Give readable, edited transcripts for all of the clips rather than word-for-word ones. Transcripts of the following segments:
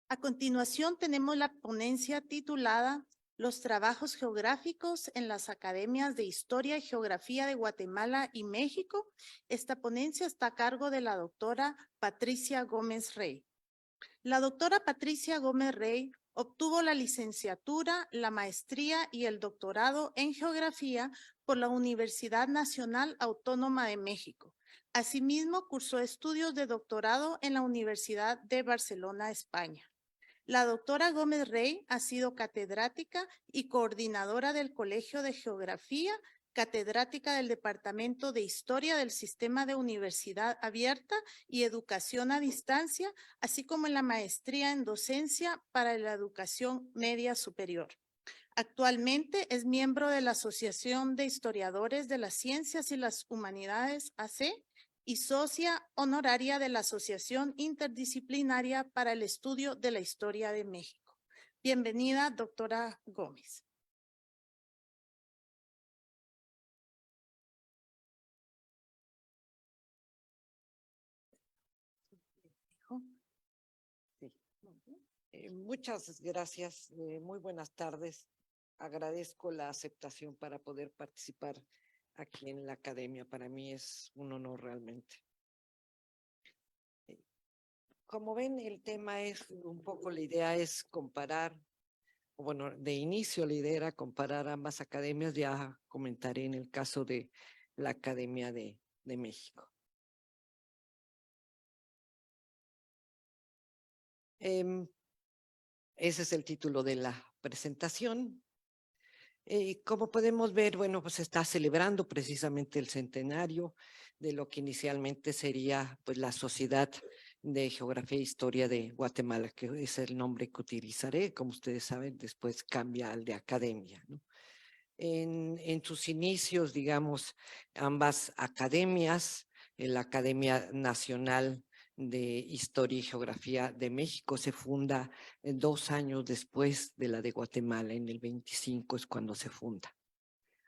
A continuación tenemos la ponencia titulada Los trabajos geográficos en las academias de Historia y Geografía de Guatemala y México. Esta ponencia está a cargo de la doctora Patricia Gómez Rey. La doctora Patricia Gómez Rey obtuvo la licenciatura, la maestría y el doctorado en Geografía por la Universidad Nacional Autónoma de México. Asimismo, cursó estudios de doctorado en la Universidad de Barcelona, España. La doctora Gómez Rey ha sido catedrática y coordinadora del Colegio de Geografía, catedrática del Departamento de Historia del Sistema de Universidad Abierta y Educación a Distancia, así como en la maestría en docencia para la educación media superior. Actualmente es miembro de la Asociación de Historiadores de las Ciencias y las Humanidades, AC, y socia honoraria de la Asociación Interdisciplinaria para el Estudio de la Historia de México. Bienvenida, doctora Gómez. Muchas gracias, muy buenas tardes. Agradezco la aceptación para poder participar aquí en la academia. Para mí es un honor realmente. Como ven, el tema es un poco, la idea es comparar, bueno, de inicio la idea era comparar ambas academias, ya comentaré en el caso de la Academia de México. Ese es el título de la presentación. Como podemos ver, bueno, pues se está celebrando precisamente el centenario de lo que inicialmente sería pues la Sociedad de Geografía e Historia de Guatemala, que es el nombre que utilizaré, como ustedes saben, después cambia al de academia, ¿no? En sus inicios, digamos, ambas academias, la Academia Nacional de Historia y Geografía de México se funda 2 años después de la de Guatemala, en el 25 es cuando se funda.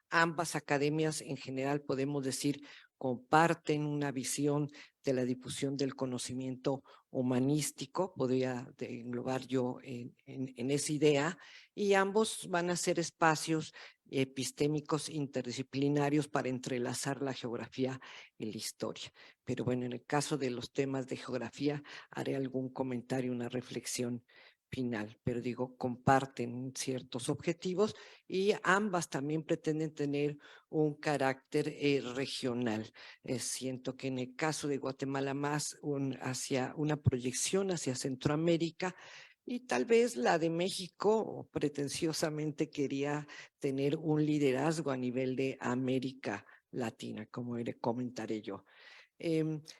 Ambas academias en general podemos decir comparten una visión de la difusión del conocimiento humanístico, podría englobar yo en esa idea, y ambos van a ser espacios epistémicos interdisciplinarios para entrelazar la geografía y la historia. Pero bueno, en el caso de los temas de geografía haré algún comentario, una reflexión final, pero digo, comparten ciertos objetivos y ambas también pretenden tener un carácter regional. Siento que en el caso de Guatemala más hacia una proyección hacia Centroamérica, y tal vez la de México pretenciosamente quería tener un liderazgo a nivel de América Latina, como comentaré yo.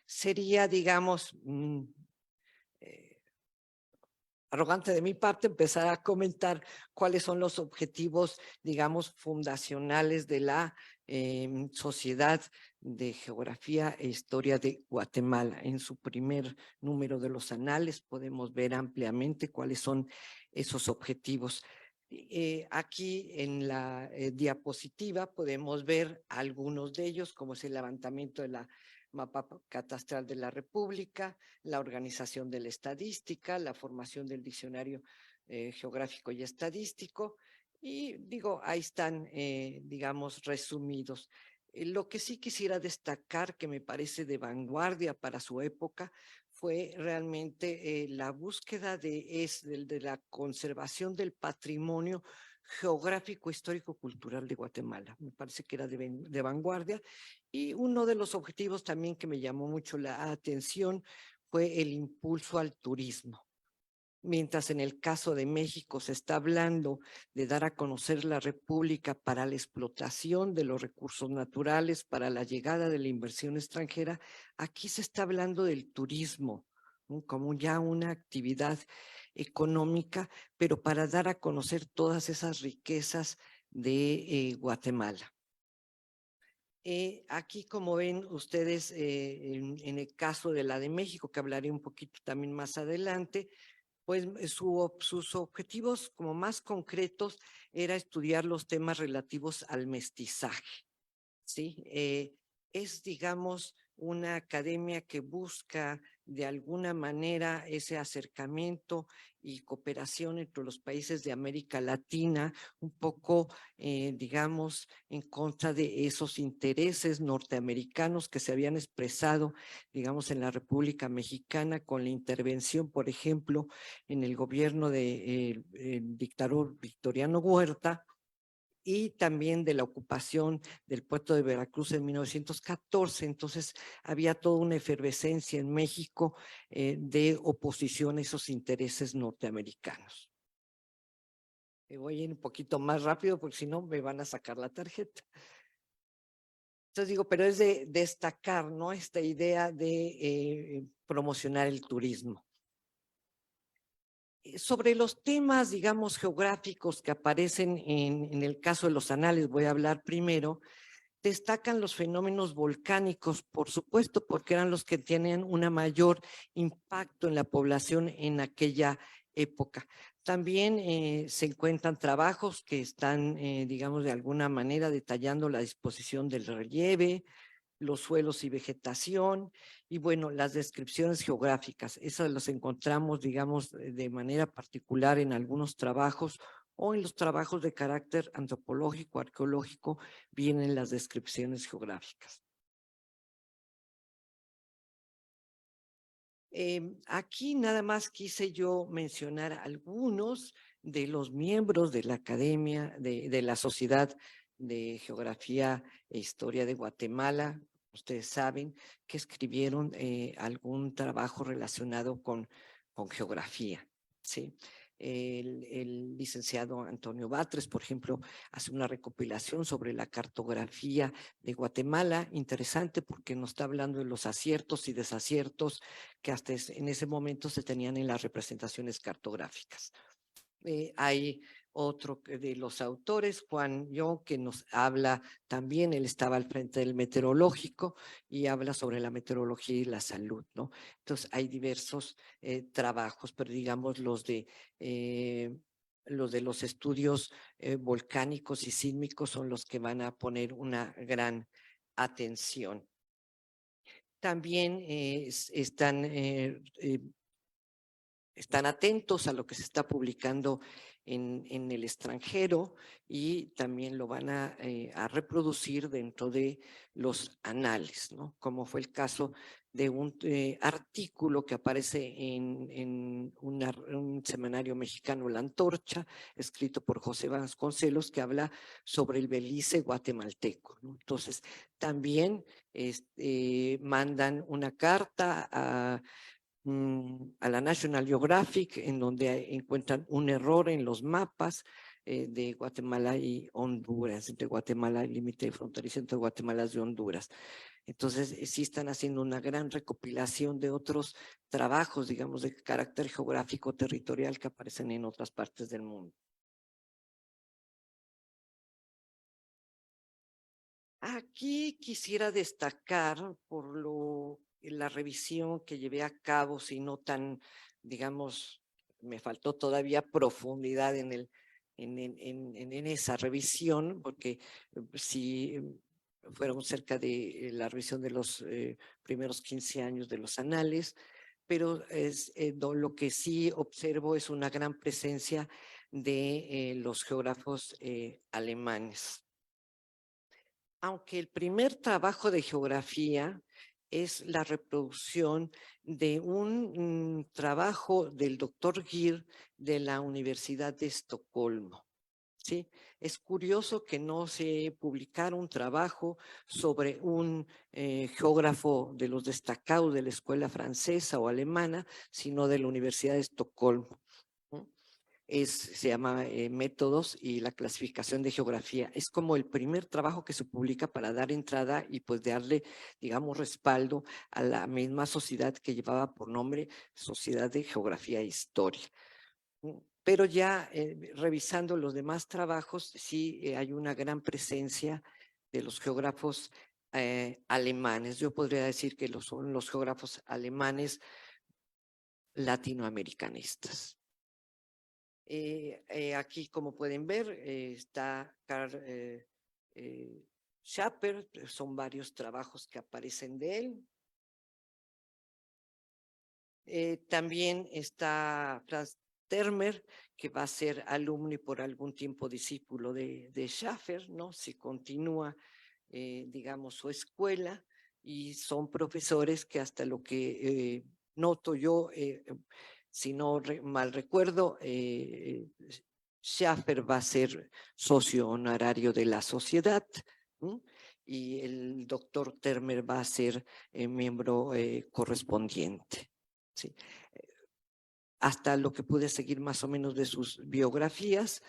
Sería, digamos, arrogante de mi parte empezar a comentar cuáles son los objetivos, digamos, fundacionales de la Sociedad de Geografía e Historia de Guatemala. En su primer número de los anales podemos ver ampliamente cuáles son esos objetivos. Aquí en la diapositiva podemos ver algunos de ellos, como es el levantamiento de la mapa catastral de la República, la organización de la estadística, la formación del diccionario geográfico y estadístico, y digo, ahí están, digamos, resumidos. Lo que sí quisiera destacar, que me parece de vanguardia para su época, fue realmente la búsqueda de la conservación del patrimonio geográfico, histórico, cultural de Guatemala. Me parece que era de vanguardia. Y uno de los objetivos también que me llamó mucho la atención fue el impulso al turismo. Mientras en el caso de México se está hablando de dar a conocer la República para la explotación de los recursos naturales, para la llegada de la inversión extranjera, aquí se está hablando del turismo, ¿no? Como ya una actividad económica, pero para dar a conocer todas esas riquezas de Guatemala. Aquí, como ven ustedes, en el caso de la de México, que hablaré un poquito también más adelante, pues sus objetivos como más concretos era estudiar los temas relativos al mestizaje, ¿sí? Es, digamos, una academia que busca de alguna manera ese acercamiento y cooperación entre los países de América Latina, un poco, digamos, en contra de esos intereses norteamericanos que se habían expresado, digamos, en la República Mexicana con la intervención, por ejemplo, en el gobierno de el dictador Victoriano Huerta, y también de la ocupación del puerto de Veracruz en 1914. Entonces, había toda una efervescencia en México de oposición a esos intereses norteamericanos. Me voy a ir un poquito más rápido porque si no me van a sacar la tarjeta. Entonces digo, pero es de destacar, ¿no? Esta idea de promocionar el turismo. Sobre los temas, digamos, geográficos que aparecen en el caso de los anales, voy a hablar primero. Destacan los fenómenos volcánicos, por supuesto, porque eran los que tienen un mayor impacto en la población en aquella época. También se encuentran trabajos que están, digamos, de alguna manera detallando la disposición del relieve, los suelos y vegetación, y bueno, las descripciones geográficas. Esas las encontramos, digamos, de manera particular en algunos trabajos o en los trabajos de carácter antropológico, arqueológico, vienen las descripciones geográficas. Aquí nada más quise yo mencionar algunos de los miembros de la Academia, de la Sociedad de Geografía e Historia de Guatemala. Ustedes saben que escribieron algún trabajo relacionado con geografía, ¿sí? El licenciado Antonio Batres, por ejemplo, hace una recopilación sobre la cartografía de Guatemala, interesante porque nos está hablando de los aciertos y desaciertos que hasta en ese momento se tenían en las representaciones cartográficas. Hay otro de los autores, Juan Yo, que nos habla también, él estaba al frente del meteorológico y habla sobre la meteorología y la salud, ¿no? Entonces hay diversos trabajos, pero digamos los de los estudios volcánicos y sísmicos son los que van a poner una gran atención. También están atentos a lo que se está publicando en el extranjero y también lo van a reproducir dentro de los anales, ¿no? Como fue el caso de un artículo que aparece en un semanario mexicano, La Antorcha, escrito por José Vasconcelos, que habla sobre el Belice guatemalteco, ¿no? Entonces, también mandan una carta a la National Geographic, en donde encuentran un error en los mapas de Guatemala y Honduras, entre Guatemala, el límite fronterizo entre Guatemala y Honduras. Entonces, sí están haciendo una gran recopilación de otros trabajos, digamos, de carácter geográfico territorial que aparecen en otras partes del mundo. Aquí quisiera destacar la revisión que llevé a cabo, si no tan, digamos, me faltó todavía profundidad en esa revisión, porque sí fueron cerca de la revisión de los primeros 15 años de los anales, pero lo que sí observo es una gran presencia de los geógrafos alemanes. Aunque el primer trabajo de geografía es la reproducción de un trabajo del doctor Gir de la Universidad de Estocolmo. ¿Sí? Es curioso que no se publicara un trabajo sobre un geógrafo de los destacados de la escuela francesa o alemana, sino de la Universidad de Estocolmo. Se llama Métodos y la clasificación de geografía. Es como el primer trabajo que se publica para dar entrada y pues darle, digamos, respaldo a la misma sociedad que llevaba por nombre Sociedad de Geografía e Historia. Pero ya revisando los demás trabajos, sí hay una gran presencia de los geógrafos alemanes. Yo podría decir que son los geógrafos alemanes latinoamericanistas. Aquí, como pueden ver, está Karl Schapper, son varios trabajos que aparecen de él. También está Franz Termer, que va a ser alumno y por algún tiempo discípulo de Schaffer, ¿no? Si continúa, digamos, su escuela, y son profesores que hasta lo que noto yo, si no mal recuerdo, Schaffer va a ser socio honorario de la sociedad, ¿no? Y el doctor Termer va a ser miembro correspondiente. Sí. Hasta lo que pude seguir más o menos de sus biografías,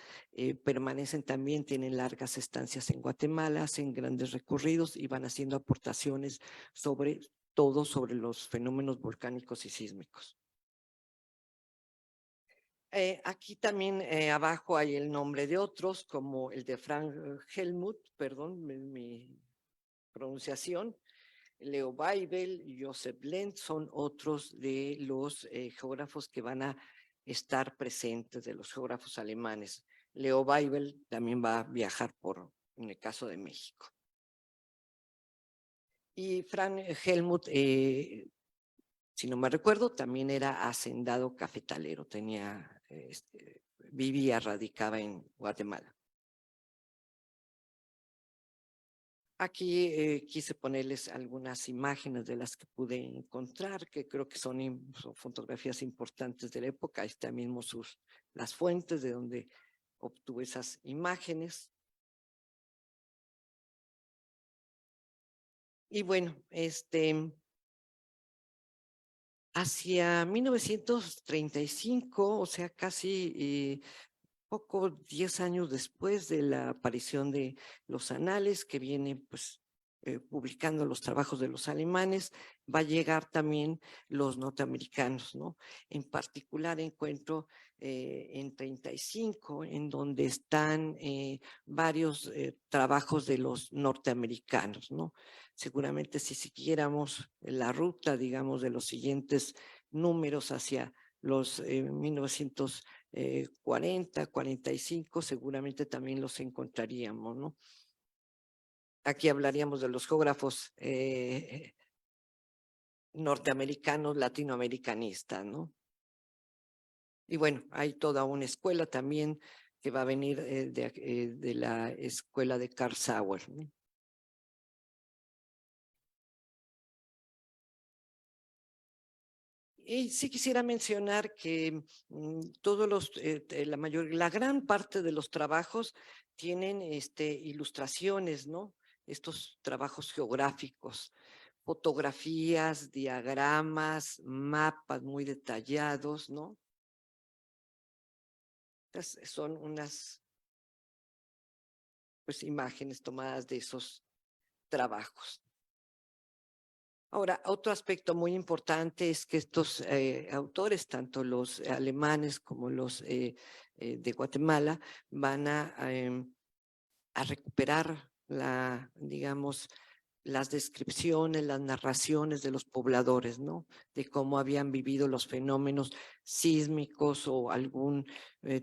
permanecen también, tienen largas estancias en Guatemala, hacen grandes recorridos y van haciendo aportaciones sobre todo sobre los fenómenos volcánicos y sísmicos. Aquí también abajo hay el nombre de otros, como el de Frank Helmut, perdón mi pronunciación, Leo Weibel, Joseph Lenz, son otros de los geógrafos que van a estar presentes, de los geógrafos alemanes. Leo Weibel también va a viajar en el caso de México. Y Frank Helmut, si no me recuerdo, también era hacendado cafetalero, vivía, radicaba en Guatemala. Aquí quise ponerles algunas imágenes de las que pude encontrar, que creo que son fotografías importantes de la época. Ahí están mismo las fuentes de donde obtuve esas imágenes. Y bueno, hacia 1935, o sea, casi 10 años después de la aparición de los anales, que viene pues publicando los trabajos de los alemanes, va a llegar también los norteamericanos, ¿no? En particular encuentro en 35, en donde están varios trabajos de los norteamericanos, ¿no? Seguramente si siguiéramos la ruta, digamos, de los siguientes números hacia los 1940, 45, seguramente también los encontraríamos, ¿no? Aquí hablaríamos de los geógrafos norteamericanos, latinoamericanistas, ¿no? Y bueno, hay toda una escuela también que va a venir de la escuela de Carl Sauer, ¿no? Y sí quisiera mencionar que la gran parte de los trabajos tienen ilustraciones, ¿no? Estos trabajos geográficos, fotografías, diagramas, mapas muy detallados, ¿no? Son unas pues imágenes tomadas de esos trabajos. Ahora, otro aspecto muy importante es que estos autores, tanto los alemanes como los de Guatemala, van a recuperar digamos, las descripciones, las narraciones de los pobladores, ¿no? De cómo habían vivido los fenómenos sísmicos o algún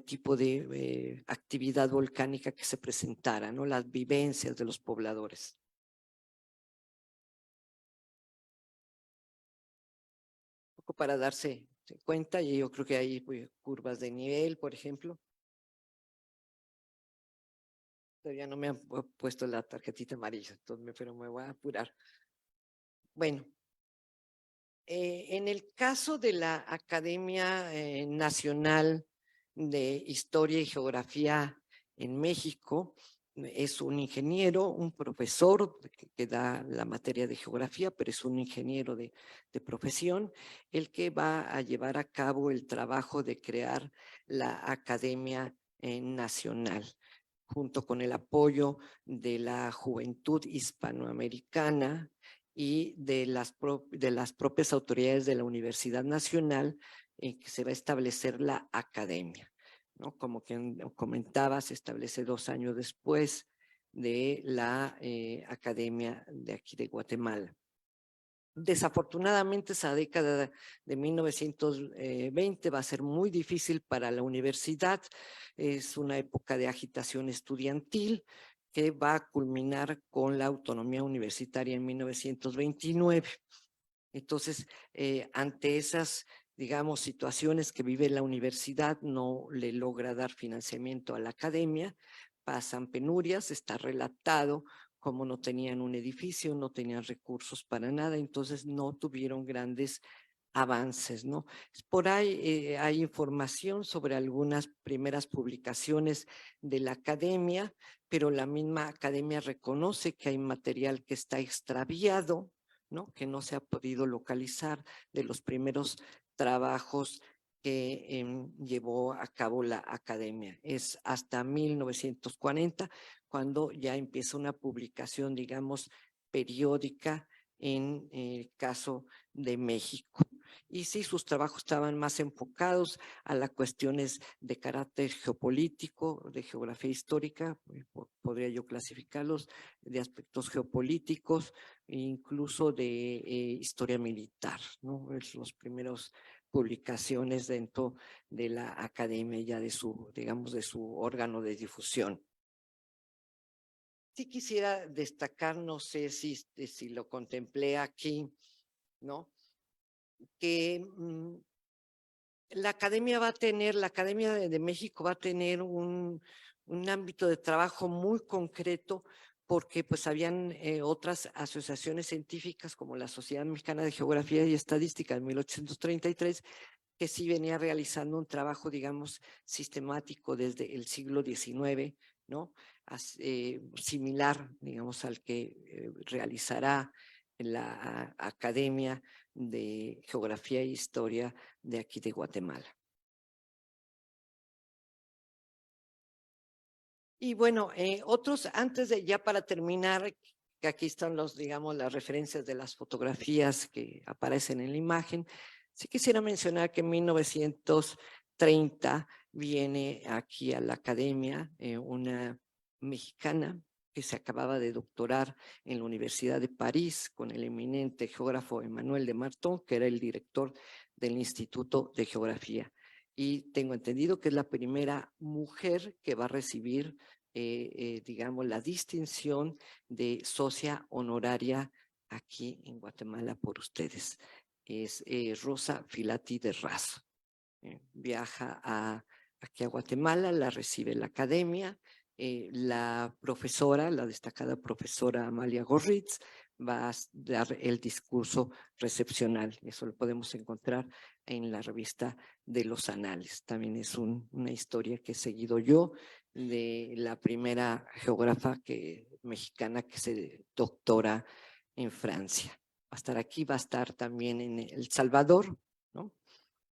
tipo de actividad volcánica que se presentara, ¿no? Las vivencias de los pobladores. Para darse cuenta, y yo creo que hay curvas de nivel, por ejemplo. Todavía no me han puesto la tarjetita amarilla, entonces pero me voy a apurar. Bueno, en el caso de la Academia Nacional de Historia y Geografía en México, es un ingeniero, un profesor que da la materia de geografía, pero es un ingeniero de profesión, el que va a llevar a cabo el trabajo de crear la Academia Nacional, junto con el apoyo de la juventud hispanoamericana y de las propias autoridades de la Universidad Nacional, en que se va a establecer la academia, ¿no? Como que comentaba, se establece 2 años después de la academia de aquí de Guatemala. Desafortunadamente, esa década de 1920 va a ser muy difícil para la universidad. Es una época de agitación estudiantil que va a culminar con la autonomía universitaria en 1929. Entonces, ante esas digamos, situaciones que vive la universidad, no le logra dar financiamiento a la academia, pasan penurias, está relatado como no tenían un edificio, no tenían recursos para nada, entonces no tuvieron grandes avances, ¿no? Por ahí hay información sobre algunas primeras publicaciones de la academia, pero la misma academia reconoce que hay material que está extraviado, ¿no? Que no se ha podido localizar de los primeros trabajos que llevó a cabo la academia. Es hasta 1940 cuando ya empieza una publicación, digamos, periódica en el caso de México. Y sí, sus trabajos estaban más enfocados a las cuestiones de carácter geopolítico, de geografía histórica, podría yo clasificarlos, de aspectos geopolíticos, e incluso de historia militar, ¿no? Es los primeros publicaciones dentro de la academia ya de su, digamos, de su órgano de difusión. Sí quisiera destacar, no sé si lo contemplé aquí, ¿no? Que la academia la Academia de México va a tener un ámbito de trabajo muy concreto porque pues habían otras asociaciones científicas como la Sociedad Mexicana de Geografía y Estadística en 1833 que sí venía realizando un trabajo, digamos, sistemático desde el siglo XIX, ¿no? Similar, digamos, al que realizará la Academia de Geografía e Historia de aquí de Guatemala. Y bueno, otros, antes de ya para terminar, que aquí están los, digamos, las referencias de las fotografías que aparecen en la imagen, sí quisiera mencionar que en 1930 viene aquí a la academia una mexicana que se acababa de doctorar en la Universidad de París con el eminente geógrafo Emmanuel de Marton, que era el director del Instituto de Geografía. Y tengo entendido que es la primera mujer que va a recibir, digamos, la distinción de socia honoraria aquí en Guatemala por ustedes. Es Rosa Filati de Razo. Viaja aquí a Guatemala, la recibe la academia, la profesora, la destacada profesora Amalia Gorritz, va a dar el discurso recepcional. Eso lo podemos encontrar en la revista de los Anales. También es una historia que he seguido yo de la primera geógrafa mexicana que se doctora en Francia. Va a estar aquí, va a estar también en El Salvador, ¿no?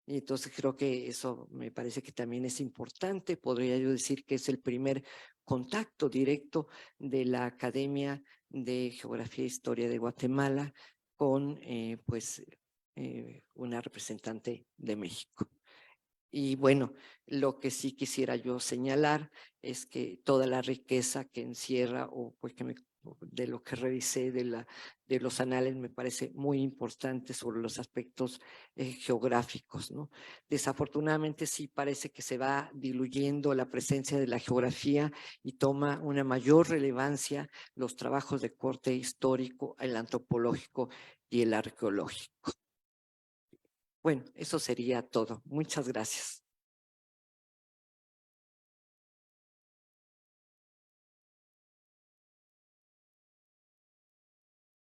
Y entonces creo que eso me parece que también es importante. Podría yo decir que es el primer contacto directo de la Academia de Geografía e Historia de Guatemala con una representante de México. Y bueno, lo que sí quisiera yo señalar es que toda la riqueza que encierra o pues de lo que revisé de los anales me parece muy importante sobre los aspectos geográficos, ¿no? Desafortunadamente sí parece que se va diluyendo la presencia de la geografía y toma una mayor relevancia los trabajos de corte histórico, el antropológico y el arqueológico. Bueno, eso sería todo. Muchas gracias.